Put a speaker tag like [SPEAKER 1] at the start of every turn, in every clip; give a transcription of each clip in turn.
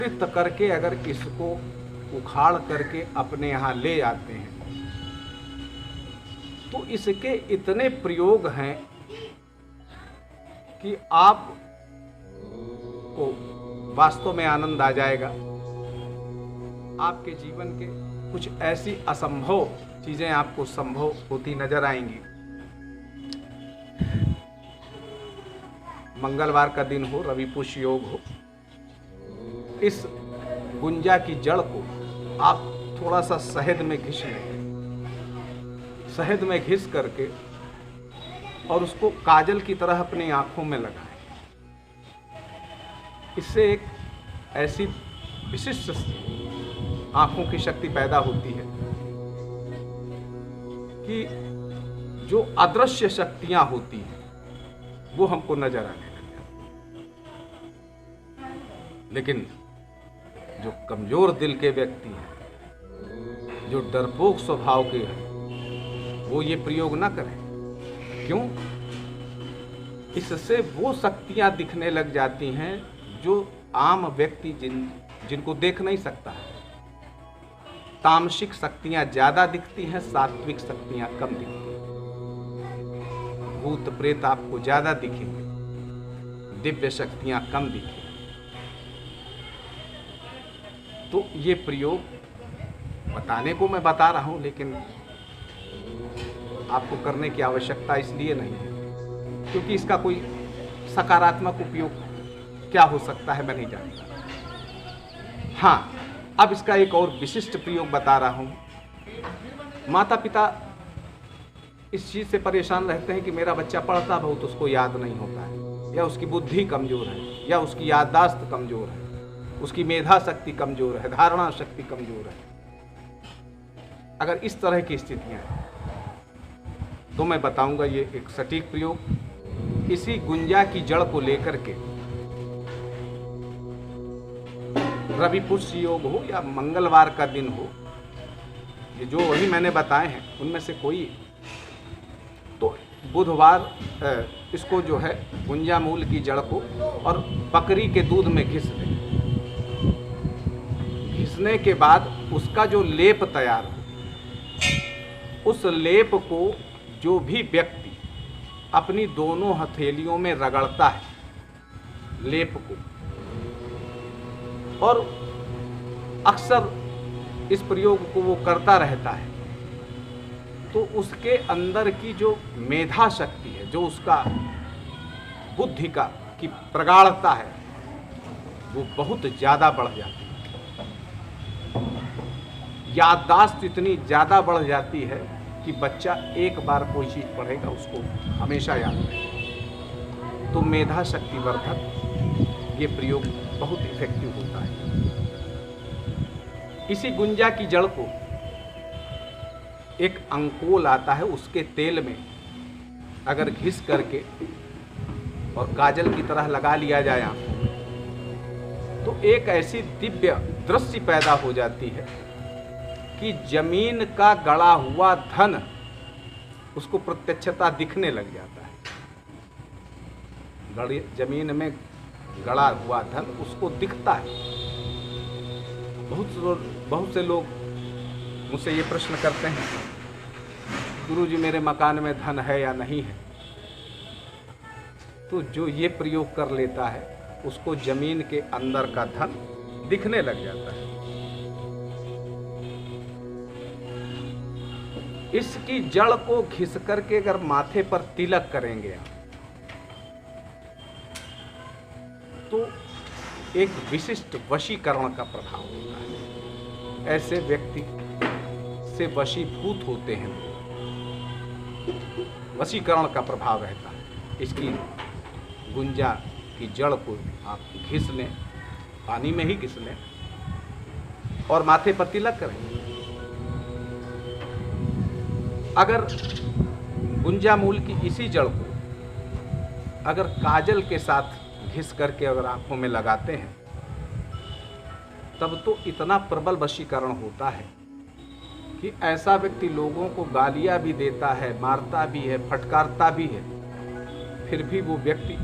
[SPEAKER 1] करके अगर इसको उखाड़ करके अपने यहाँ ले आते हैं तो इसके इतने प्रयोग हैं कि आप को वास्तव में आनंद आ जाएगा। आपके जीवन के कुछ ऐसी असंभव चीजें आपको संभव होती नजर आएंगी। मंगलवार का दिन हो, रवि पुष्य योग हो, इस गुंजा की जड़ को आप थोड़ा सा शहद में घिस लें। शहद में घिस करके और उसको काजल की तरह अपनी आंखों में लगाएं। इससे एक ऐसी विशिष्ट आंखों की शक्ति पैदा होती है कि जो अदृश्य शक्तियां होती हैं वो हमको नजर आने लग जाती। लेकिन जो कमजोर दिल के व्यक्ति हैं, जो डरपोक स्वभाव के हैं, वो ये प्रयोग ना करें। क्यों? इससे वो शक्तियां दिखने लग जाती हैं जो आम व्यक्ति जिनको देख नहीं सकता है। तामसिक शक्तियां ज्यादा दिखती हैं, सात्विक शक्तियां कम दिखती हैं। भूत प्रेत आपको ज्यादा दिखेंगे, दिव्य शक्तियां कम दिखेंगी। तो ये प्रयोग बताने को मैं बता रहा हूं, लेकिन आपको करने की आवश्यकता इसलिए नहीं है क्योंकि इसका कोई सकारात्मक उपयोग क्या हो सकता है मैं नहीं जानता। हाँ, अब इसका एक और विशिष्ट प्रयोग बता रहा हूं। माता पिता इस चीज से परेशान रहते हैं कि मेरा बच्चा पढ़ता बहुत, उसको याद नहीं होता है, या उसकी बुद्धि कमजोर है, या उसकी याददाश्त कमजोर है, उसकी मेधा शक्ति कमजोर है, धारणा शक्ति कमजोर है। अगर इस तरह की स्थितियां हैं तो मैं बताऊंगा ये एक सटीक प्रयोग। इसी गुंजा की जड़ को लेकर के रवि पुष्य योग हो या मंगलवार का दिन हो, ये जो वही मैंने बताए हैं उनमें से कोई, तो बुधवार इसको जो है गुंजा मूल की जड़ को और बकरी के दूध में घिस दें। घिसने के बाद उसका जो लेप तैयार हो, उस लेप को जो भी व्यक्ति अपनी दोनों हथेलियों में रगड़ता है लेप को, और अक्सर इस प्रयोग को वो करता रहता है, तो उसके अंदर की जो मेधा शक्ति है, जो उसका बुद्धि का की प्रगाढ़ता है, वो बहुत ज्यादा बढ़ जाती है। याददाश्त इतनी ज्यादा बढ़ जाती है कि बच्चा एक बार कोई चीज पढ़ेगा उसको हमेशा याद रहेगा। तो मेधा शक्ति वर्धक ये प्रयोग बहुत इफेक्टिव होता है। इसी गुंजा की जड़ को एक अंकोल आता है, उसके तेल में अगर घिस करके और काजल की तरह लगा लिया जाए आंखों, तो एक ऐसी दिव्य दृश्य पैदा हो जाती है कि जमीन का गड़ा हुआ धन उसको प्रत्यक्षता दिखने लग जाता है। जमीन में गड़ा हुआ धन उसको दिखता है। बहुत से लोग मुझसे ये प्रश्न करते हैं, गुरुजी मेरे मकान में धन है या नहीं है? तो जो ये प्रयोग कर लेता है उसको जमीन के अंदर का धन दिखने लग जाता है। इसकी जड़ को घिस करके अगर माथे पर तिलक करेंगे तो एक विशिष्ट वशीकरण का प्रभाव होता है। ऐसे व्यक्ति से वशीभूत होते हैं, वशीकरण का प्रभाव रहता है। इसकी गुंजा की जड़ को आप घिस लें, पानी में ही घिस लें और माथे पर तिलक करें। अगर गुंजा मूल की इसी जड़ को अगर काजल के साथ घिस करके अगर आंखों में लगाते हैं, तब तो इतना प्रबल वशीकरण होता है कि ऐसा व्यक्ति लोगों को गालियां भी देता है, मारता भी है, फटकारता भी है, फिर भी वो व्यक्ति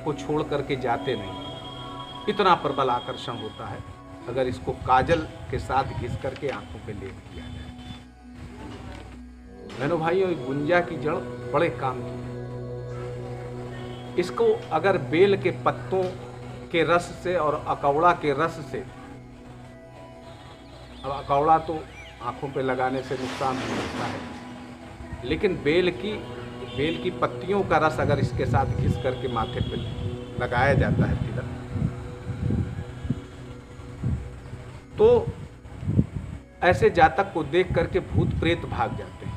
[SPEAKER 1] को छोड़ करके जाते नहीं। इतना प्रबल आकर्षण होता है अगर इसको काजल के साथ घिस करके आंखों पे लेप किया जाए। बहनों भाइयों, गुंजा की जड़ बड़े काम की है। इसको अगर बेल के पत्तों के रस से और अकौड़ा के रस से, अब अकौड़ा तो आंखों पे लगाने से नुकसान हो सकता है, लेकिन बेल की पत्तियों का रस अगर इसके साथ घिस करके माथे पे लगाया जाता है तिलक, तो ऐसे जातक को देख करके भूत प्रेत भाग जाते हैं।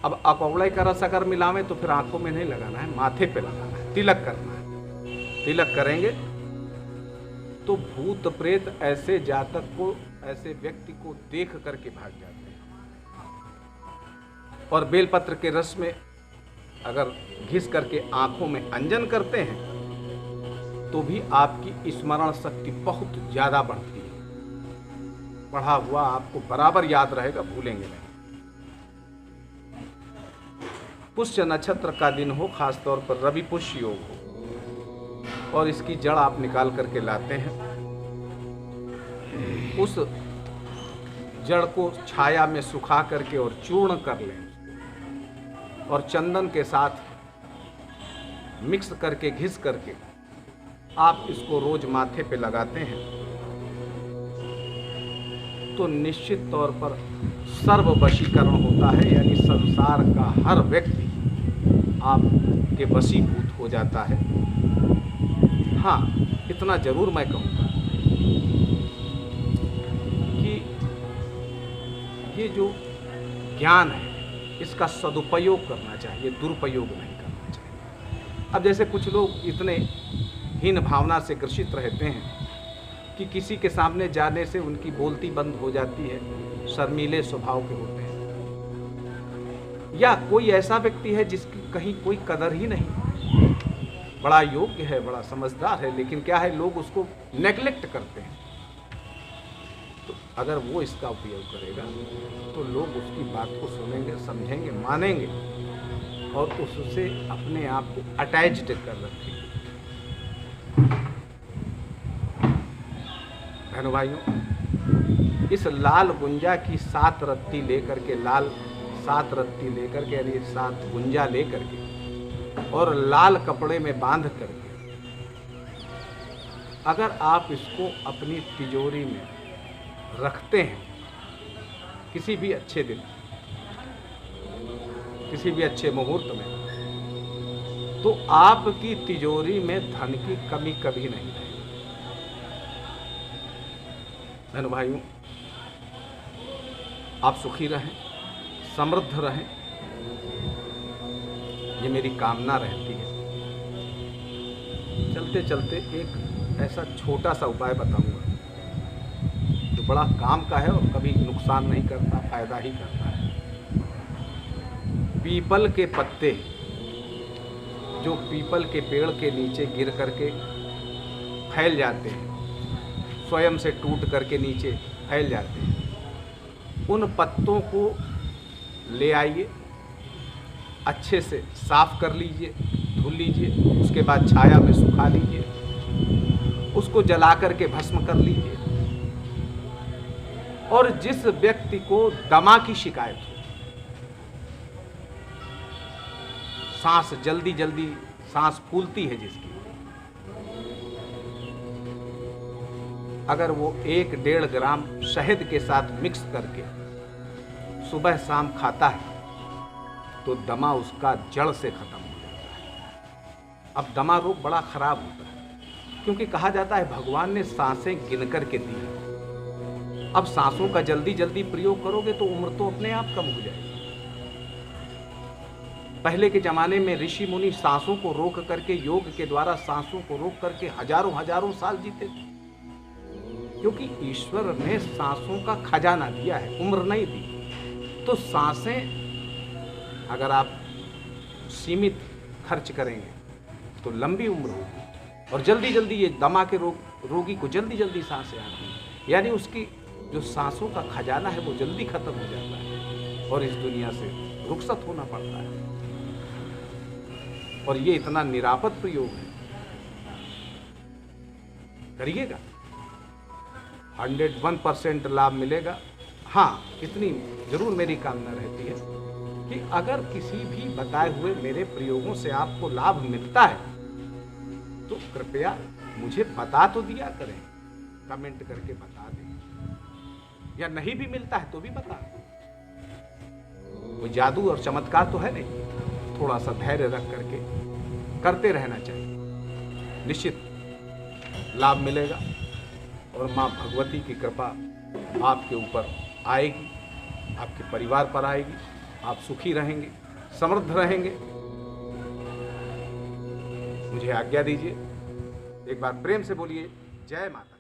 [SPEAKER 1] अब अकौड़े का रस अगर मिलावें तो फिर आंखों में नहीं लगाना है, माथे पे लगाना है, तिलक करना है। तिलक करेंगे तो भूत प्रेत ऐसे जातक को, ऐसे व्यक्ति को देख करके भाग जाते हैं। और बेलपत्र के रस में अगर घिस करके आंखों में अंजन करते हैं तो भी आपकी स्मरण शक्ति बहुत ज्यादा बढ़ती है। पढ़ा हुआ आपको बराबर याद रहेगा, भूलेंगे नहीं। पुष्य नक्षत्र का दिन हो, खासतौर पर रवि पुष्य योग हो, और इसकी जड़ आप निकाल करके लाते हैं। उस जड़ को छाया में सुखा करके और चूर्ण कर लें और चंदन के साथ मिक्स करके घिस करके आप इसको रोज माथे पे लगाते हैं तो निश्चित तौर पर सर्व वशीकरण होता है। यानी संसार का हर व्यक्ति आपके वशीभूत हो जाता है। हाँ, इतना जरूर मैं कहूँगा कि ये जो ज्ञान है इसका सदुपयोग करना चाहिए, दुरुपयोग नहीं करना चाहिए। अब जैसे कुछ लोग इतने हीन भावना से ग्रसित रहते हैं कि किसी के सामने जाने से उनकी बोलती बंद हो जाती है, शर्मीले स्वभाव के होते हैं, या कोई ऐसा व्यक्ति है जिसकी कहीं कोई कदर ही नहीं, बड़ा योग्य है, बड़ा समझदार है, लेकिन क्या है, लोग उसको नेग्लेक्ट करते हैं। तो अगर वो इसका उपयोग करेगा तो लोग उसकी बात को सुनेंगे, समझेंगे, मानेंगे और उससे अपने आप को अटैच्ड कर रखेंगे। बहनों भाइयों, इस लाल गुंजा की 7 रत्ती लेकर के, लाल 7 रत्ती लेकर के, यानी 7 गुंजा लेकर के और लाल कपड़े में बांध करके अगर आप इसको अपनी तिजोरी में रखते हैं किसी भी अच्छे दिन, किसी भी अच्छे मुहूर्त में, तो आपकी तिजोरी में धन की कमी कभी नहीं रहेगी। बहनों भाइयों, आप सुखी रहें, समृद्ध रहें, ये मेरी कामना रहती है। चलते चलते एक ऐसा छोटा सा उपाय बताऊंगा जो बड़ा काम का है और कभी नुकसान नहीं करता, फायदा ही करता है। पीपल के पत्ते जो पीपल के पेड़ के नीचे गिर करके फैल जाते हैं, स्वयं से टूट करके नीचे फैल जाते हैं, उन पत्तों को ले आइए, अच्छे से साफ कर लीजिए, धुल लीजिए, उसके बाद छाया में सुखा लीजिए, उसको जला करके भस्म कर लीजिए। और जिस व्यक्ति को दमा की शिकायत हो, सांस जल्दी जल्दी सांस फूलती है जिसकी, अगर वो 1-1.5 ग्राम शहद के साथ मिक्स करके सुबह शाम खाता है तो दमा उसका जड़ से खत्म हो जाता है। अब दमा रोग बड़ा खराब होता है क्योंकि कहा जाता है भगवान ने सांसें गिन करके दी हैं। अब सांसों का जल्दी जल्दी प्रयोग करोगे तो उम्र तो अपने आप कम हो जाएगी। पहले के जमाने में ऋषि मुनि सांसों को रोक करके, योग के द्वारा सांसों को रोक करके हजारों हजारों साल जीते थे, क्योंकि ईश्वर ने सांसों का खजाना दिया है, उम्र नहीं दी। तो सांसें अगर आप सीमित खर्च करेंगे तो लंबी उम्र होगी और जल्दी जल्दी ये दमा के रोगी को जल्दी जल्दी सांसें आती हैं, यानी उसकी जो सांसों का खजाना है वो जल्दी खत्म हो जाता है और इस दुनिया से रुखसत होना पड़ता है। और ये इतना निरापद प्रयोग है करिएगा, 101% लाभ मिलेगा। हाँ, इतनी जरूर मेरी कामना रहती है कि अगर किसी भी बताए हुए मेरे प्रयोगों से आपको लाभ मिलता है तो कृपया मुझे बता तो दिया करें, कमेंट करके बता दें, या नहीं भी मिलता है तो भी बता दें। कोई जादू और चमत्कार तो है नहीं, थोड़ा सा धैर्य रख करके करते रहना चाहिए, निश्चित लाभ मिलेगा और माँ भगवती की कृपा आपके ऊपर आएगी, आपके परिवार पर आएगी, आप सुखी रहेंगे, समृद्ध रहेंगे। मुझे आज्ञा दीजिए, एक बार प्रेम से बोलिए जय माता।